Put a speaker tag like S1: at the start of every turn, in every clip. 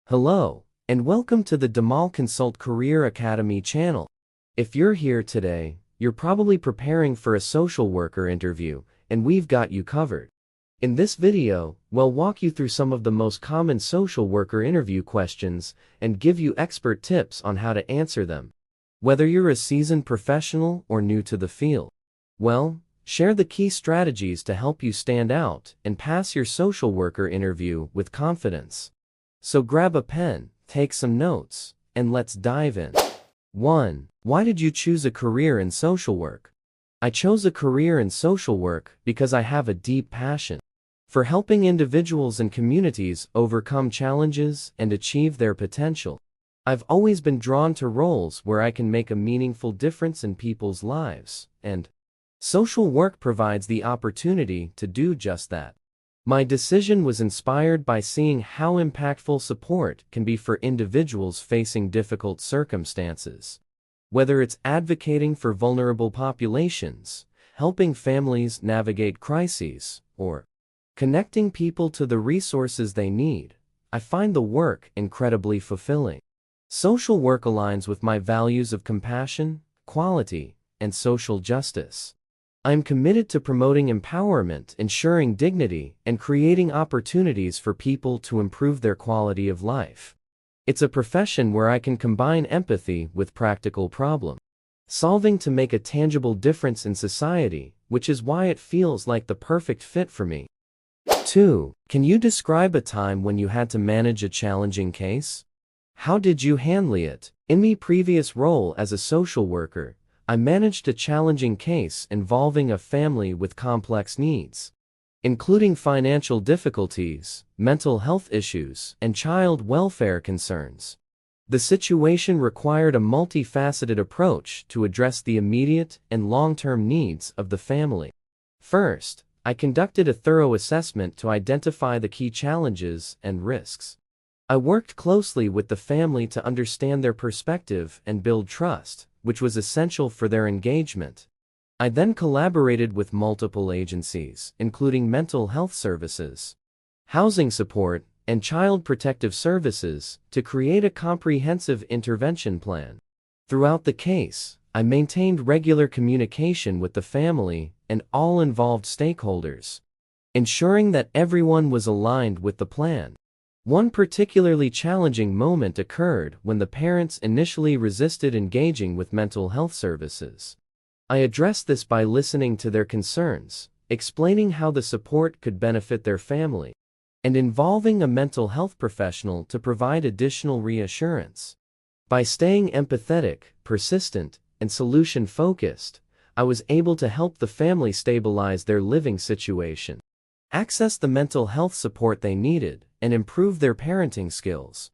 S1: Hello, and welcome to the Damal Consult Career Academy channel. If you're here today, you're probably preparing for a social worker interview, and we've got you covered. In this video, we'll walk you through some of the most common social worker interview questions and give you expert tips on how to answer them. Whether you're a seasoned professional or new to the field, share the key strategies to help you stand out and pass your social worker interview with confidence. So grab a pen, take some notes, and let's dive in. 1. Why did you choose a career in social work? I chose a career in social work because I have a deep passion for helping individuals and communities overcome challenges and achieve their potential. I've always been drawn to roles where I can make a meaningful difference in people's lives, and social work provides the opportunity to do just that. My decision was inspired by seeing how impactful support can be for individuals facing difficult circumstances. Whether it's advocating for vulnerable populations, helping families navigate crises, or connecting people to the resources they need, I find the work incredibly fulfilling. Social work aligns with my values of compassion, quality, and social justice. I am committed to promoting empowerment, ensuring dignity, and creating opportunities for people to improve their quality of life. It's a profession where I can combine empathy with practical problem solving to make a tangible difference in society, which is why it feels like the perfect fit for me. 2. Can you describe a time when you had to manage a challenging case? How did you handle it? In my previous role as a social worker, I managed a challenging case involving a family with complex needs, including financial difficulties, mental health issues, and child welfare concerns. The situation required a multifaceted approach to address the immediate and long-term needs of the family. First, I conducted a thorough assessment to identify the key challenges and risks. I worked closely with the family to understand their perspective and build trust, which was essential for their engagement. I then collaborated with multiple agencies, including mental health services, housing support, and child protective services, to create a comprehensive intervention plan. Throughout the case, I maintained regular communication with the family and all involved stakeholders, ensuring that everyone was aligned with the plan. One particularly challenging moment occurred when the parents initially resisted engaging with mental health services. I addressed this by listening to their concerns, explaining how the support could benefit their family, and involving a mental health professional to provide additional reassurance. By staying empathetic, persistent, and solution-focused, I was able to help the family stabilize their living situation, access the mental health support they needed, and improve their parenting skills.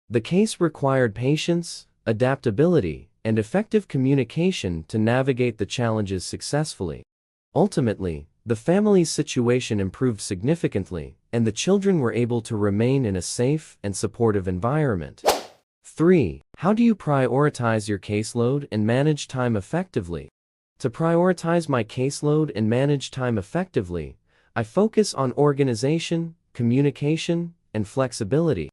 S1: The case required patience, adaptability, and effective communication to navigate the challenges successfully. Ultimately, the family's situation improved significantly, and the children were able to remain in a safe and supportive environment. 3. How do you prioritize your caseload and manage time effectively? To prioritize my caseload and manage time effectively, I focus on organization, communication, and flexibility.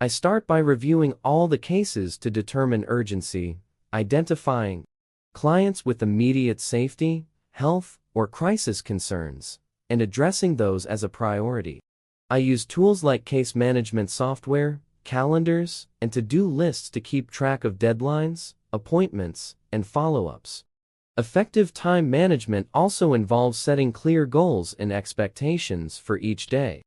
S1: I start by reviewing all the cases to determine urgency, identifying clients with immediate safety, health, or crisis concerns, and addressing those as a priority. I use tools like case management software, calendars, and to-do lists to keep track of deadlines, appointments, and follow-ups. Effective time management also involves setting clear goals and expectations for each day,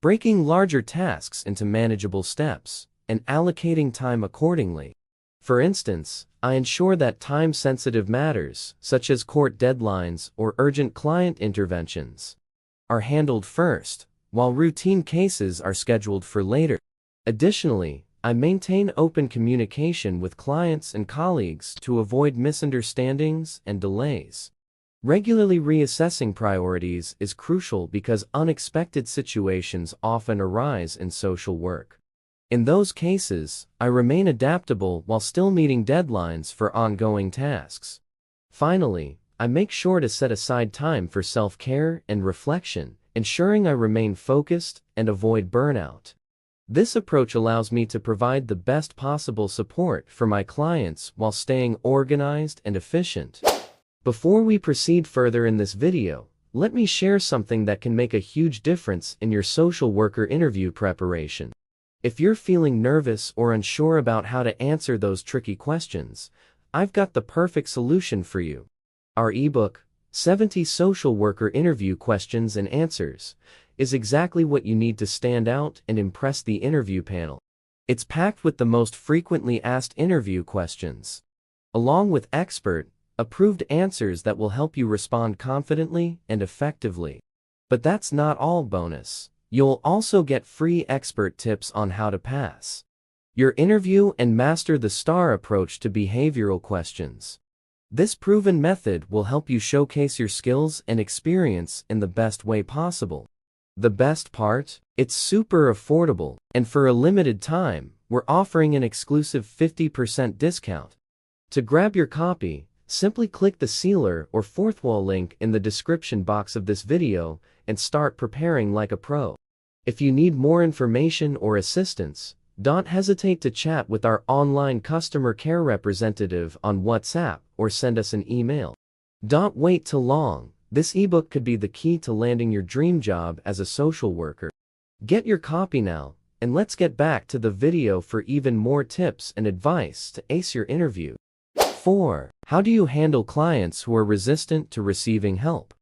S1: breaking larger tasks into manageable steps, and allocating time accordingly. For instance, I ensure that time-sensitive matters, such as court deadlines or urgent client interventions, are handled first, while routine cases are scheduled for later. Additionally, I maintain open communication with clients and colleagues to avoid misunderstandings and delays. Regularly reassessing priorities is crucial because unexpected situations often arise in social work. In those cases, I remain adaptable while still meeting deadlines for ongoing tasks. Finally, I make sure to set aside time for self-care and reflection, ensuring I remain focused and avoid burnout. This approach allows me to provide the best possible support for my clients while staying organized and efficient. Before we proceed further in this video, let me share something that can make a huge difference in your social worker interview preparation. If you're feeling nervous or unsure about how to answer those tricky questions, I've got the perfect solution for you. Our ebook, 70 Social Worker Interview Questions and Answers, is exactly what you need to stand out and impress the interview panel. It's packed with the most frequently asked interview questions, along with expert, approved answers that will help you respond confidently and effectively. But that's not all bonus. You'll also get free expert tips on how to pass your interview and master the STAR approach to behavioral questions. This proven method will help you showcase your skills and experience in the best way possible. The best part? It's super affordable, and for a limited time, we're offering an exclusive 50% discount. To grab your copy, simply click the sealer or fourth wall link in the description box of this video and start preparing like a pro. If you need more information or assistance, don't hesitate to chat with our online customer care representative on WhatsApp or send us an email. Don't wait too long. This ebook could be the key to landing your dream job as a social worker. Get your copy now, and let's get back to the video for even more tips and advice to ace your interview. 4. How do you handle clients who are resistant to receiving help?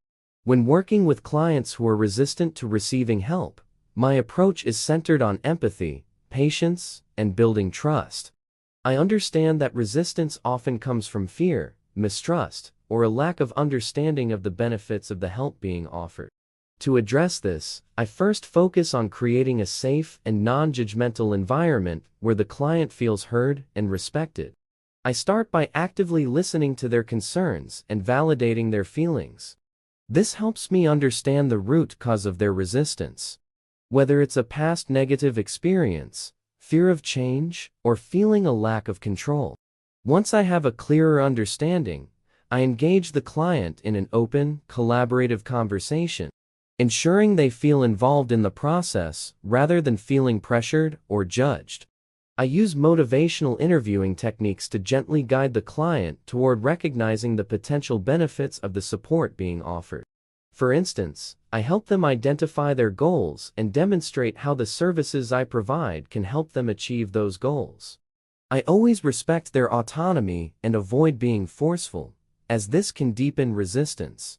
S1: When working with clients who are resistant to receiving help, my approach is centered on empathy, patience, and building trust. I understand that resistance often comes from fear, mistrust, or a lack of understanding of the benefits of the help being offered. To address this, I first focus on creating a safe and non-judgmental environment where the client feels heard and respected. I start by actively listening to their concerns and validating their feelings. This helps me understand the root cause of their resistance. Whether it's a past negative experience, fear of change, or feeling a lack of control. Once I have a clearer understanding, I engage the client in an open, collaborative conversation, ensuring they feel involved in the process rather than feeling pressured or judged. I use motivational interviewing techniques to gently guide the client toward recognizing the potential benefits of the support being offered. For instance, I help them identify their goals and demonstrate how the services I provide can help them achieve those goals. I always respect their autonomy and avoid being forceful, as this can deepen resistance.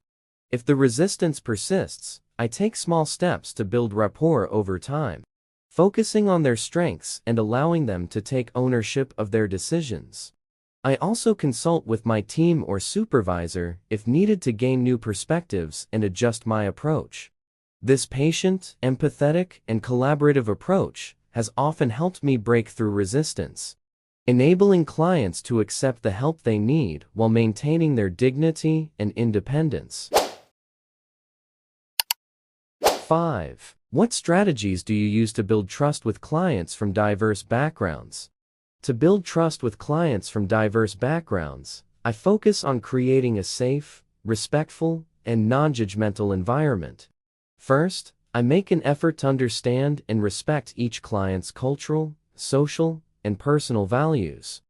S1: If the resistance persists, I take small steps to build rapport over time, focusing on their strengths and allowing them to take ownership of their decisions. I also consult with my team or supervisor if needed to gain new perspectives and adjust my approach. This patient, empathetic, and collaborative approach has often helped me break through resistance, enabling clients to accept the help they need while maintaining their dignity and independence. 5. What strategies do you use to build trust with clients from diverse backgrounds? To build trust with clients from diverse backgrounds, I focus on creating a safe, respectful, and non-judgmental environment. First, I make an effort to understand and respect each client's cultural, social, and personal values.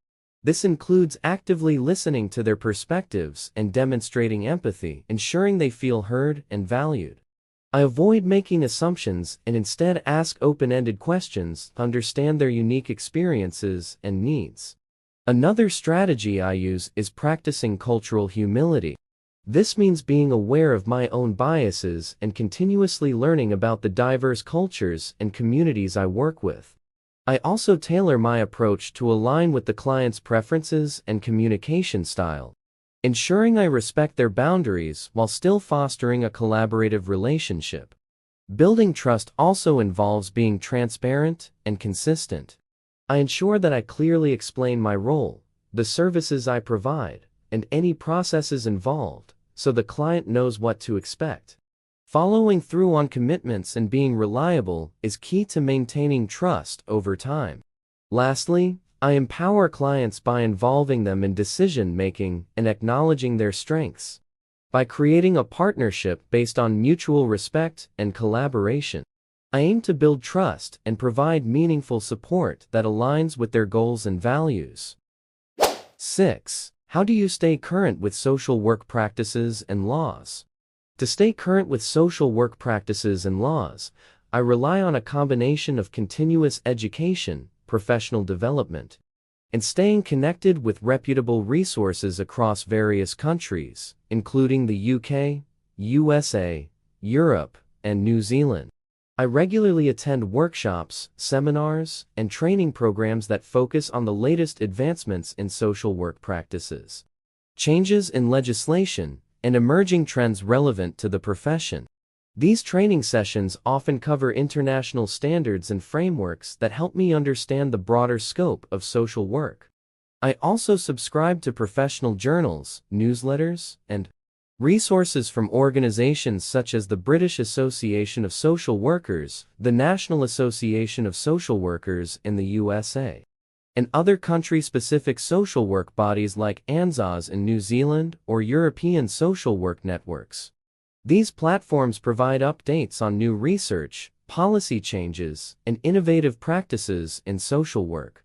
S1: This includes actively listening to their perspectives and demonstrating empathy, ensuring they feel heard and valued. I avoid making assumptions and instead ask open-ended questions to understand their unique experiences and needs. Another strategy I use is practicing cultural humility. This means being aware of my own biases and continuously learning about the diverse cultures and communities I work with. I also tailor my approach to align with the client's preferences and communication style, ensuring I respect their boundaries while still fostering a collaborative relationship. Building trust also involves being transparent and consistent. I ensure that I clearly explain my role, the services I provide, and any processes involved, so the client knows what to expect. Following through on commitments and being reliable is key to maintaining trust over time. Lastly, I empower clients by involving them in decision-making and acknowledging their strengths. By creating a partnership based on mutual respect and collaboration, I aim to build trust and provide meaningful support that aligns with their goals and values. 6. How do you stay current with social work practices and laws? To stay current with social work practices and laws, I rely on a combination of continuous education, professional development, and staying connected with reputable resources across various countries, including the UK, USA, Europe, and New Zealand. I regularly attend workshops, seminars, and training programs that focus on the latest advancements in social work practices, changes in legislation, and emerging trends relevant to the profession. These training sessions often cover international standards and frameworks that help me understand the broader scope of social work. I also subscribe to professional journals, newsletters, and resources from organizations such as the British Association of Social Workers, the National Association of Social Workers in the USA, and other country-specific social work bodies like ANZOS in New Zealand or European social work networks. These platforms provide updates on new research, policy changes, and innovative practices in social work.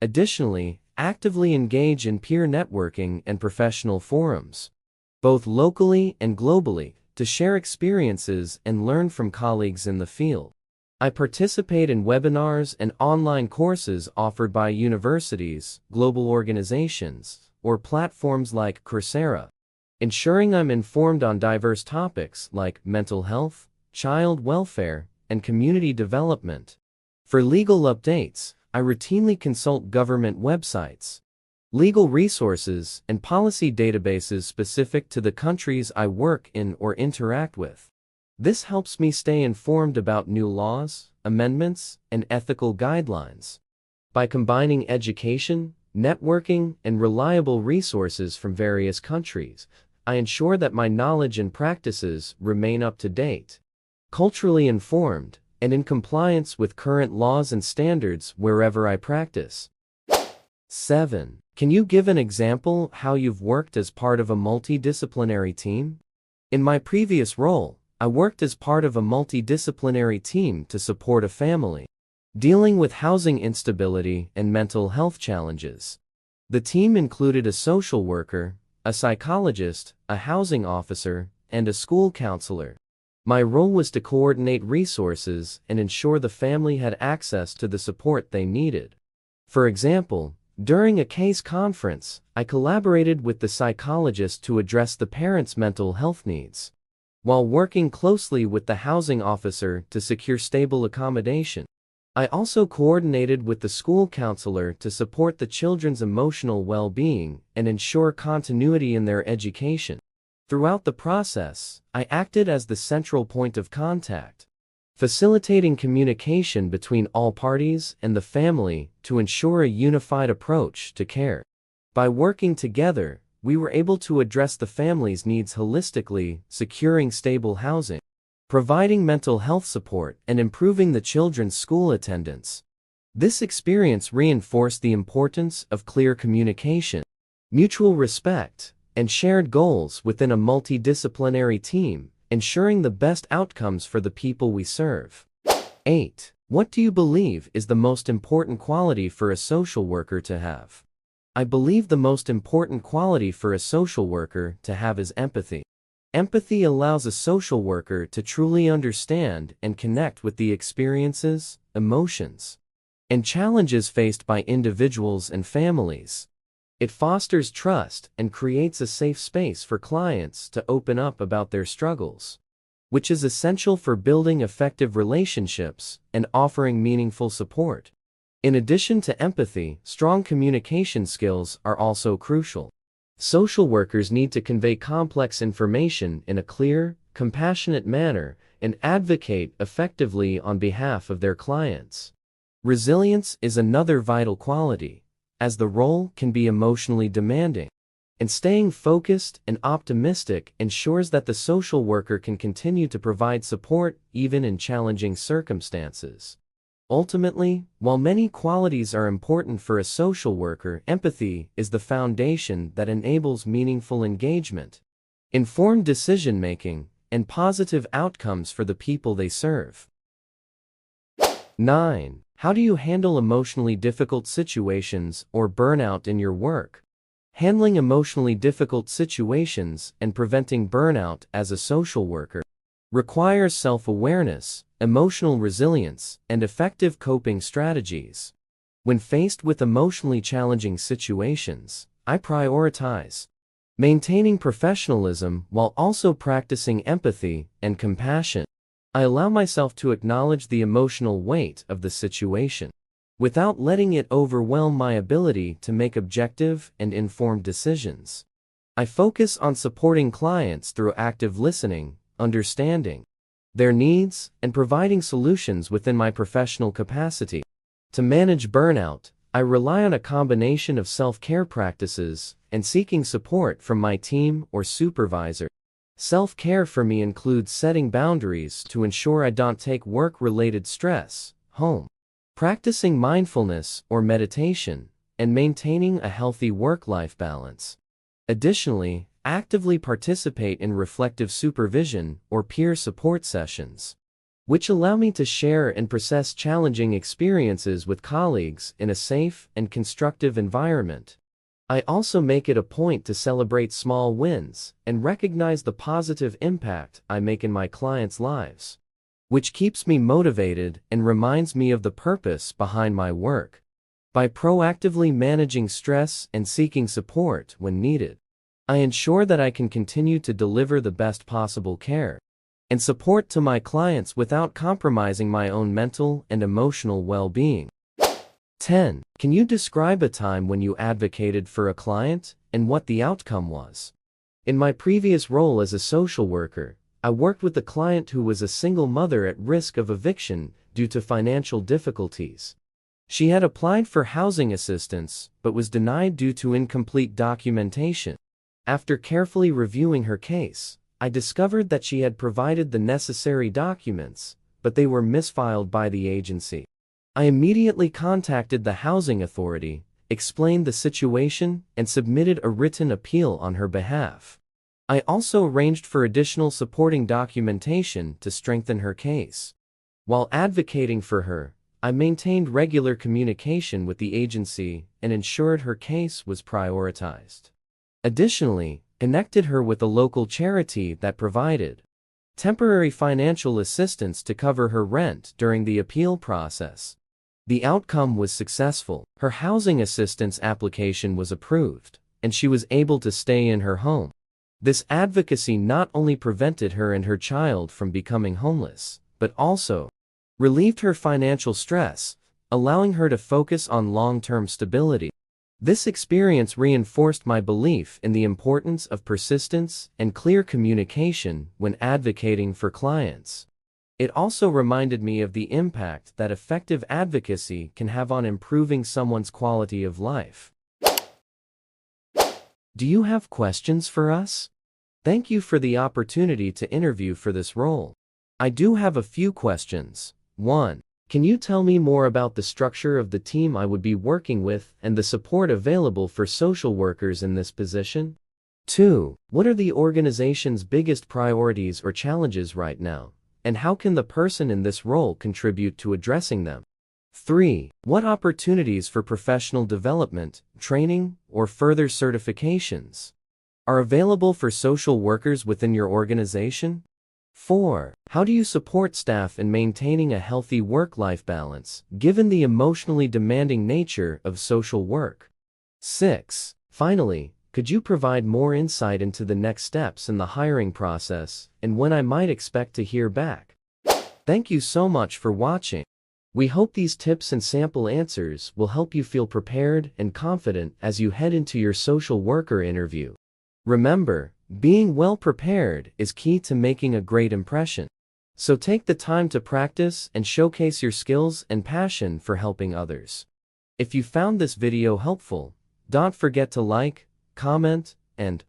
S1: Additionally, actively engage in peer networking and professional forums, both locally and globally, to share experiences and learn from colleagues in the field. I participate in webinars and online courses offered by universities, global organizations, or platforms like Coursera, ensuring I'm informed on diverse topics like mental health, child welfare, and community development. For legal updates, I routinely consult government websites, legal resources, and policy databases specific to the countries I work in or interact with. This helps me stay informed about new laws, amendments, and ethical guidelines. By combining education, networking, and reliable resources from various countries, I ensure that my knowledge and practices remain up to date, culturally informed, and in compliance with current laws and standards wherever I practice. 7. Can you give an example how you've worked as part of a multidisciplinary team? In my previous role, I worked as part of a multidisciplinary team to support a family dealing with housing instability and mental health challenges. The team included a social worker, a psychologist, a housing officer, and a school counselor. My role was to coordinate resources and ensure the family had access to the support they needed. For example, during a case conference, I collaborated with the psychologist to address the parents' mental health needs, while working closely with the housing officer to secure stable accommodation. I also coordinated with the school counselor to support the children's emotional well-being and ensure continuity in their education. Throughout the process, I acted as the central point of contact, facilitating communication between all parties and the family to ensure a unified approach to care. By working together, we were able to address the family's needs holistically, securing stable housing, providing mental health support, and improving the children's school attendance. This experience reinforced the importance of clear communication, mutual respect, and shared goals within a multidisciplinary team, ensuring the best outcomes for the people we serve. 8. What do you believe is the most important quality for a social worker to have? I believe the most important quality for a social worker to have is empathy. Empathy allows a social worker to truly understand and connect with the experiences, emotions, and challenges faced by individuals and families. It fosters trust and creates a safe space for clients to open up about their struggles, which is essential for building effective relationships and offering meaningful support. In addition to empathy, strong communication skills are also crucial. Social workers need to convey complex information in a clear, compassionate manner and advocate effectively on behalf of their clients. Resilience is another vital quality, as the role can be emotionally demanding, and staying focused and optimistic ensures that the social worker can continue to provide support even in challenging circumstances. Ultimately, while many qualities are important for a social worker, empathy is the foundation that enables meaningful engagement, informed decision-making, and positive outcomes for the people they serve. 9. How do you handle emotionally difficult situations or burnout in your work? Handling emotionally difficult situations and preventing burnout as a social worker requires self-awareness, emotional resilience, and effective coping strategies. When faced with emotionally challenging situations, I prioritize maintaining professionalism while also practicing empathy and compassion. I allow myself to acknowledge the emotional weight of the situation without letting it overwhelm my ability to make objective and informed decisions. I focus on supporting clients through active listening, understanding their needs, and providing solutions within my professional capacity. To manage burnout, I rely on a combination of self-care practices and seeking support from my team or supervisor. Self-care for me includes setting boundaries to ensure I don't take work-related stress home, practicing mindfulness or meditation, and maintaining a healthy work-life balance. Additionally, actively participate in reflective supervision or peer support sessions, which allow me to share and process challenging experiences with colleagues in a safe and constructive environment. I also make it a point to celebrate small wins and recognize the positive impact I make in my clients' lives, which keeps me motivated and reminds me of the purpose behind my work. By proactively managing stress and seeking support when needed, I ensure that I can continue to deliver the best possible care and support to my clients without compromising my own mental and emotional well-being. 10. Can you describe a time when you advocated for a client and what the outcome was? In my previous role as a social worker, I worked with a client who was a single mother at risk of eviction due to financial difficulties. She had applied for housing assistance but was denied due to incomplete documentation. After carefully reviewing her case, I discovered that she had provided the necessary documents, but they were misfiled by the agency. I immediately contacted the housing authority, explained the situation, and submitted a written appeal on her behalf. I also arranged for additional supporting documentation to strengthen her case. While advocating for her, I maintained regular communication with the agency and ensured her case was prioritized. Additionally, connected her with a local charity that provided temporary financial assistance to cover her rent during the appeal process. The outcome was successful. Her housing assistance application was approved, and she was able to stay in her home. This advocacy not only prevented her and her child from becoming homeless, but also relieved her financial stress, allowing her to focus on long-term stability. This experience reinforced my belief in the importance of persistence and clear communication when advocating for clients. It also reminded me of the impact that effective advocacy can have on improving someone's quality of life. Do you have questions for us? Thank you for the opportunity to interview for this role. I do have a few questions. 1. Can you tell me more about the structure of the team I would be working with and the support available for social workers in this position? 2. What are the organization's biggest priorities or challenges right now, and how can the person in this role contribute to addressing them? 3. What opportunities for professional development, training, or further certifications are available for social workers within your organization? 4. How do you support staff in maintaining a healthy work-life balance, given the emotionally demanding nature of social work? 6. Finally, could you provide more insight into the next steps in the hiring process and when I might expect to hear back? Thank you so much for watching. We hope these tips and sample answers will help you feel prepared and confident as you head into your social worker interview. Remember, being well prepared is key to making a great impression. So take the time to practice and showcase your skills and passion for helping others. If you found this video helpful, don't forget to like, comment, and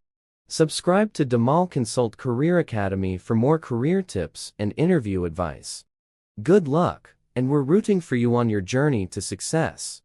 S1: subscribe to Dhamal Consult Career Academy for more career tips and interview advice. Good luck, and we're rooting for you on your journey to success.